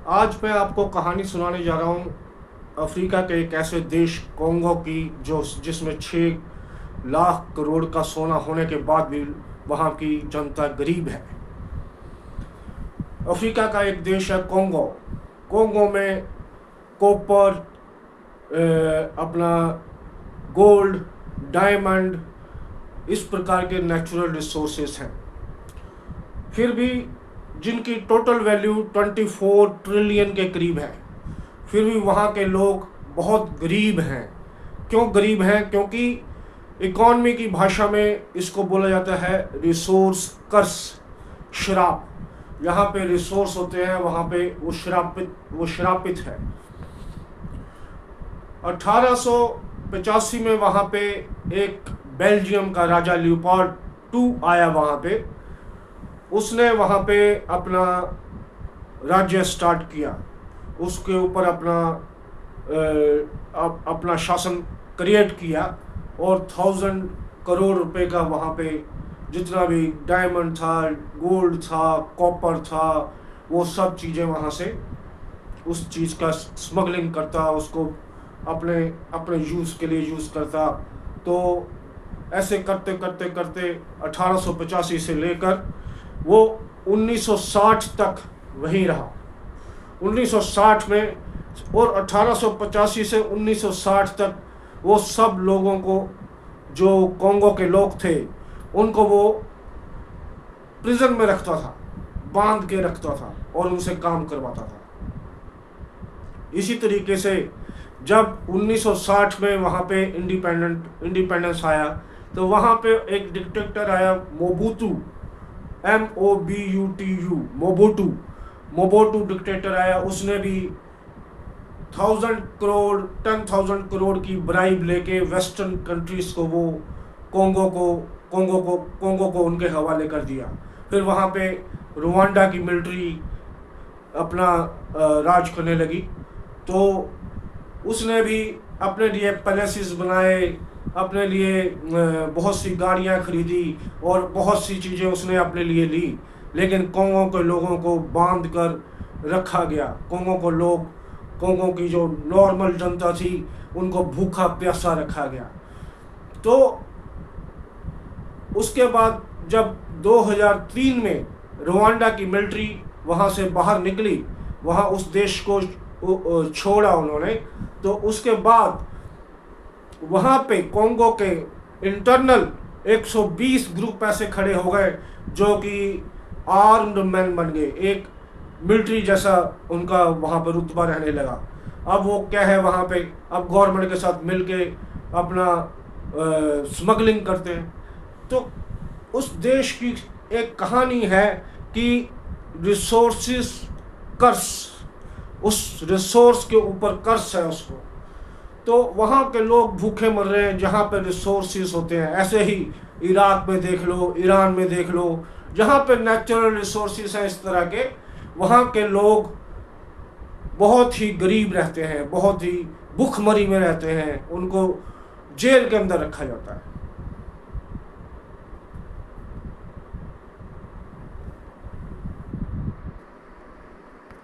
आज मैं आपको कहानी सुनाने जा रहा हूँ अफ्रीका के एक ऐसे देश कोंगो की जो जिसमें 6 लाख करोड़ का सोना होने के बाद भी वहाँ की जनता गरीब है। अफ्रीका का एक देश है कोंगो। कोंगो में कॉपर, अपना गोल्ड, डायमंड, इस प्रकार के नेचुरल रिसोर्सेस हैं। फिर भी जिनकी टोटल वैल्यू 24 ट्रिलियन के करीब है, फिर भी वहाँ के लोग बहुत गरीब हैं। क्यों गरीब हैं? क्योंकि इकॉनमी की भाषा में इसको बोला जाता है रिसोर्स कर्स, श्राप। यहाँ पे रिसोर्स होते हैं, वहाँ पे वो श्रापित है। 1885 में वहाँ पे एक बेल्जियम का राजा लियोपोल्ड II आया वहाँ पे। उसने वहाँ पे अपना राज्य स्टार्ट किया, उसके ऊपर अपना शासन क्रिएट किया और 1000 करोड़ रुपए का वहाँ पे जितना भी डायमंड था, गोल्ड था, कॉपर था, वो सब चीज़ें वहाँ से उस चीज़ का स्मगलिंग करता, उसको अपने अपने यूज़ के लिए यूज़ करता। तो ऐसे करते करते करते 1885 से लेकर वो 1960 तक वहीं रहा। 1960 में और 1885 से 1960 तक वो सब लोगों को, जो कोंगो के लोग थे, उनको वो प्रिजन में रखता था, बांध के रखता था और उनसे काम करवाता था। इसी तरीके से जब 1960 में वहाँ पे इंडिपेंडेंस आया, तो वहाँ पे एक डिक्टेटर आया, मोबुतु, MOBUTU, मोबोटू डिक्टेटर आया। उसने भी 10,000 करोड़ की ब्राइब लेके वेस्टर्न कंट्रीज को वो कोंगो को उनके हवाले कर दिया। फिर वहाँ पे रुवांडा की मिलिट्री अपना राज करने लगी। तो उसने भी अपने लिए पैलेसेस बनाए, अपने लिए बहुत सी गाड़ियाँ खरीदी और बहुत सी चीज़ें उसने अपने लिए ली, लेकिन कोंगो के लोगों को बांध कर रखा गया। कोंगो की जो नॉर्मल जनता थी, उनको भूखा प्यासा रखा गया। तो उसके बाद जब 2003 में रुवांडा की मिलिट्री वहाँ से बाहर निकली, वहाँ उस देश को छोड़ा उन्होंने, तो उसके बाद वहाँ पे कोंगो के इंटरनल 120 ग्रुप ऐसे खड़े हो गए जो कि आर्म्ड मैन बन गए। एक मिलिट्री जैसा उनका वहाँ पर रुतबा रहने लगा। अब वो क्या है, वहाँ पे अब गवर्नमेंट के साथ मिलके अपना स्मगलिंग करते हैं। तो उस देश की एक कहानी है कि रिसोर्सेस कर्स, उस रिसोर्स के ऊपर कर्स है उसको। तो वहाँ के लोग भूखे मर रहे हैं जहाँ पे रिसोर्सेस होते हैं। ऐसे ही इराक में देख लो, ईरान में देख लो, जहाँ पे नेचुरल रिसोर्सेस हैं इस तरह के, वहाँ के लोग बहुत ही गरीब रहते हैं, बहुत ही भूखमरी में रहते हैं, उनको जेल के अंदर रखा जाता है।